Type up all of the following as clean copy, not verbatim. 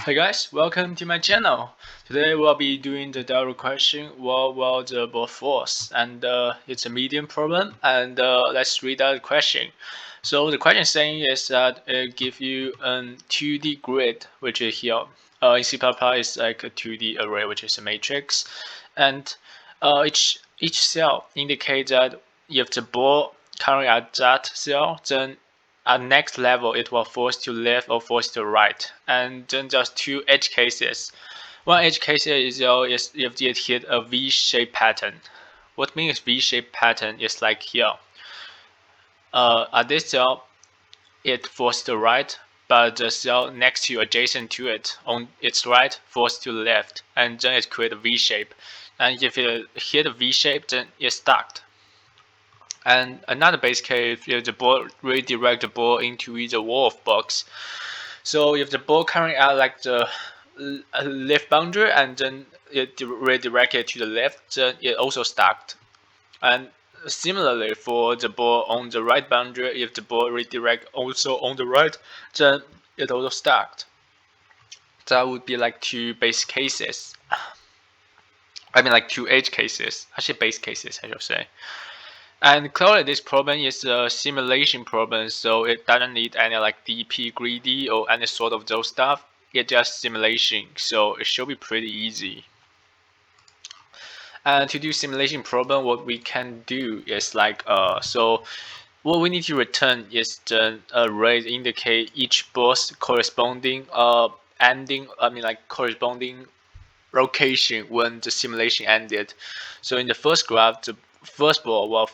Hey guys, welcome to my channel. Today we'll be doing the dialogue question what will the ball force, and it's a medium problem. And let's read out the question. So the question saying is that it give you a 2D grid, which is here. In C++ is like a 2D array, which is a matrix, and each cell indicates that if the ball currently at that cell, then at next level it will force to left or force to right, and then just two edge cases. One edge case is if it hit a V-shaped pattern. What means V-shaped pattern is like here. At this cell it forced to right, but the cell next to adjacent to it on its right forced to left, and then it creates a V shape. And if it hit a V shape, then it's stuck. And another base case, if the ball redirect the ball into the wall of box. So if the ball coming out like the left boundary and then it redirected to the left, then it also stuck. And similarly for the ball on the right boundary, if the ball redirect also on the right, then it also stuck. That would be like two base cases. I mean like two edge cases, actually base cases I should say. And clearly this problem is a simulation problem, so it doesn't need any like DP greedy or any sort of those stuff. It's just simulation, so it should be pretty easy. And to do simulation problem, what we can do is like so what we need to return is the array indicate each bus corresponding ending. I mean like corresponding location when the simulation ended. So in the first graph, the first ball will,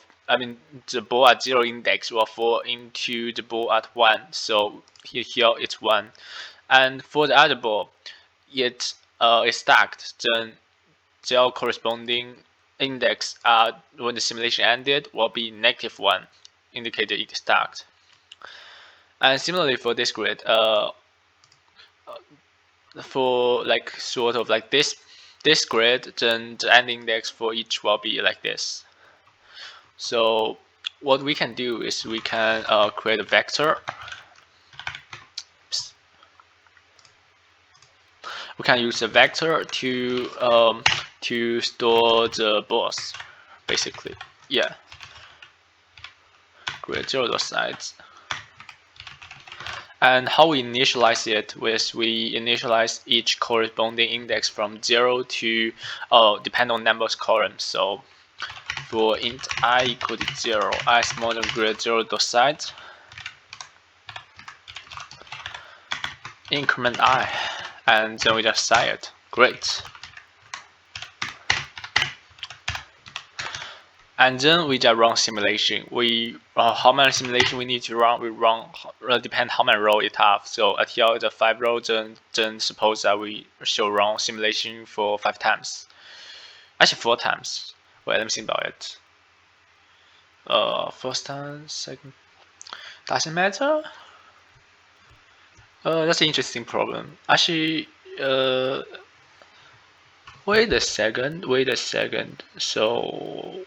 the ball at 0 index will fall into the ball at 1. So here it's 1. And for the other ball, it is stacked. Then their corresponding index when the simulation ended will be -1, indicated it stacked. And similarly for this grid, for like sort of like this grid, then the end index for each will be like this. So what we can do is we can create a vector. We can use a vector to store the boss, basically. Yeah. Create 0 sides. And how we initialize it is we initialize each corresponding index from 0 to depend on number of columns. So for int I equal to 0, I smaller than greater 0 dot size, increment I, and then we just set it. Great. And then we just run simulation. We how many simulation we need to run? We run depend how many rows it have. So at here the 5 rows. Then suppose that we should run simulation for 5 times. Actually 4 times. Wait, let me think about it. First time, second. Doesn't matter. That's an interesting problem. Actually, wait a second. So.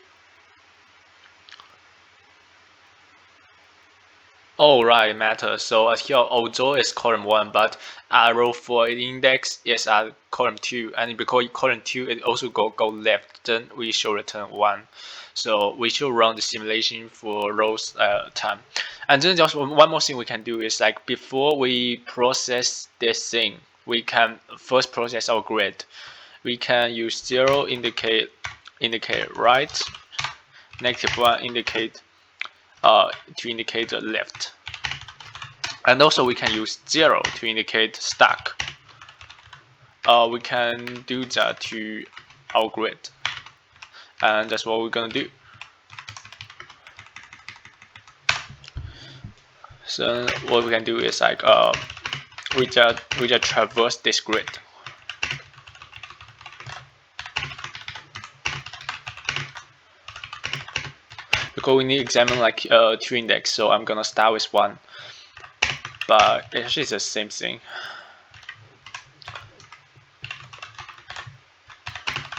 Oh right, it matters. So here, although it's column 1, but row 4 index is at column 2, and because column 2 it also go left, then we should return 1. So we should run the simulation for rows time. And then just one more thing we can do is like before we process this thing, we can first process our grid. We can use 0 indicate right, -1 indicate to indicate the left. And also we can use 0 to indicate stuck. We can do that to our grid. And that's what we're gonna do. So what we can do is like we just traverse this grid. Because we need to examine like 2 index, so I'm gonna start with 1. But actually it's the same thing.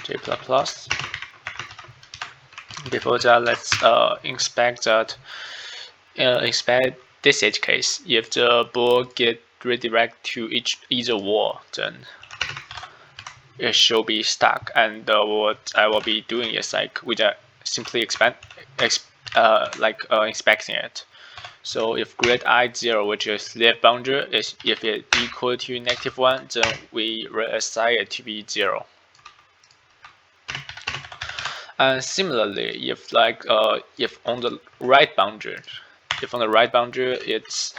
J++. Before that, let's inspect this edge case. If the ball get redirect to either wall, then it should be stuck. And what I will be doing is we just simply inspecting it. So if grid I0, which is left boundary, is if it equal to -1, then we reassign it to be 0. And similarly, if on the right boundary, it's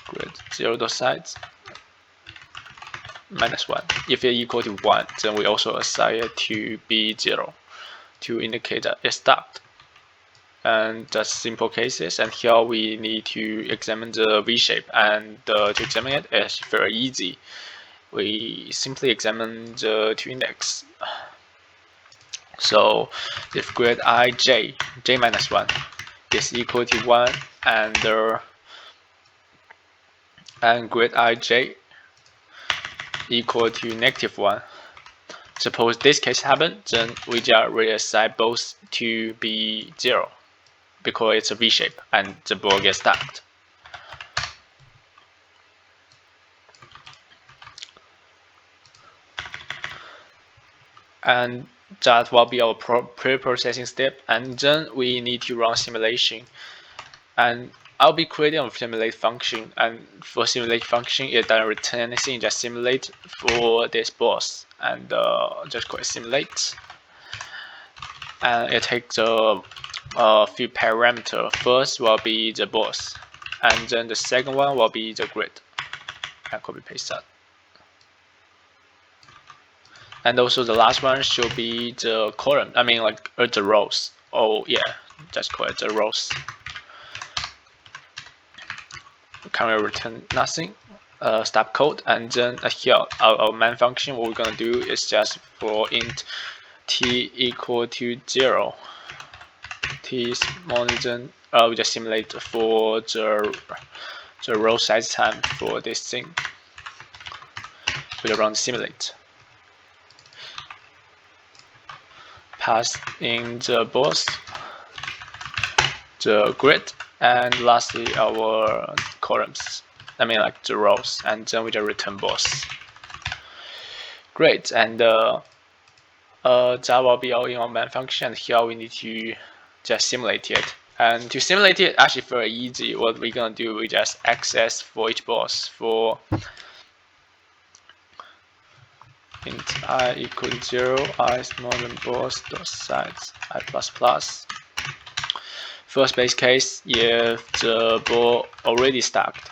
grid 0 dot sides -1. If it equal to 1, then we also assign it to be 0 to indicate that it's stuck. And that's simple cases. And here we need to examine the V shape, and to examine it is very easy. We simply examine the 2 index. So if grid ij, j-1 is equal to 1, and grid ij equal to -1. Suppose this case happens, then we just reassign both to be 0 because it's a V shape and the ball gets stuck. And that will be our pre-processing step, and then we need to run simulation. And I'll be creating a simulate function, and for simulate function, it doesn't return anything, just simulate for this boss, and just call it simulate. And it takes a few parameters. First will be the boss, and then the second one will be the grid. And copy paste that. And also the last one should be the column. I mean, the rows. Oh yeah, just call it the rows. Currently return nothing. Stop code, and then here our main function. What we're gonna do is just for int t equal to 0. T smaller than we just simulate for the row size time for this thing. We run simulate. Pass in the boss, the grid, and lastly our columns. I mean the rows, and then we just return boss. Great, and that will be all in our main function. And here we need to just simulate it. And to simulate it, actually very easy. What we're gonna do, we just access for each boss for int I equal to 0, I smaller than boss dot size I plus. First base case, if the ball already stacked.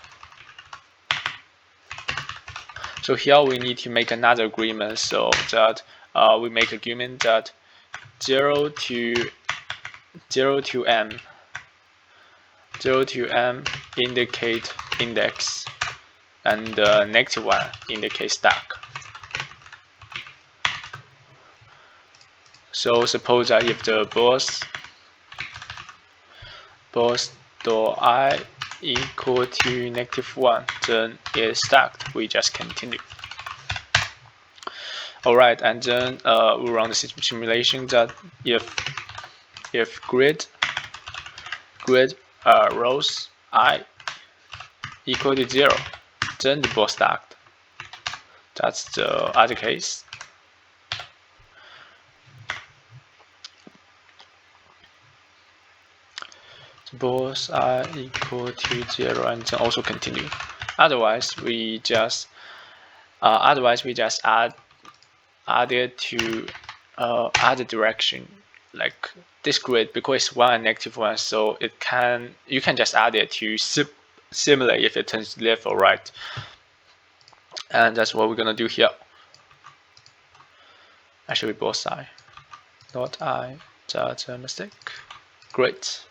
So here we need to make another agreement, so that we make agreement that 0 to m indicate index, and -1 indicate stack. So suppose that if the boss dot I equal to -1, then it's stacked. We just continue. Alright, and then we run the simulation that if grid rows I equal to 0, then the ball stacked. That's the other case. Balls are equal to 0, and then also continue. Otherwise, we just add it to other direction, like this grid, because it's 1 and -1, so you can just add it to simulate if it turns left or right. And that's what we're gonna do here. Actually, both sides. Not I. That's a mistake. Great.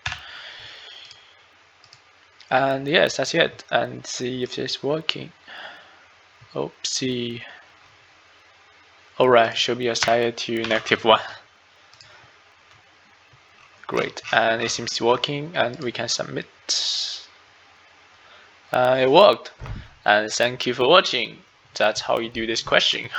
And yes, that's it. And see if it's working. Oopsie. Alright, should be assigned to -1. Great, and it seems working, and we can submit. It worked. And thank you for watching. That's how you do this question.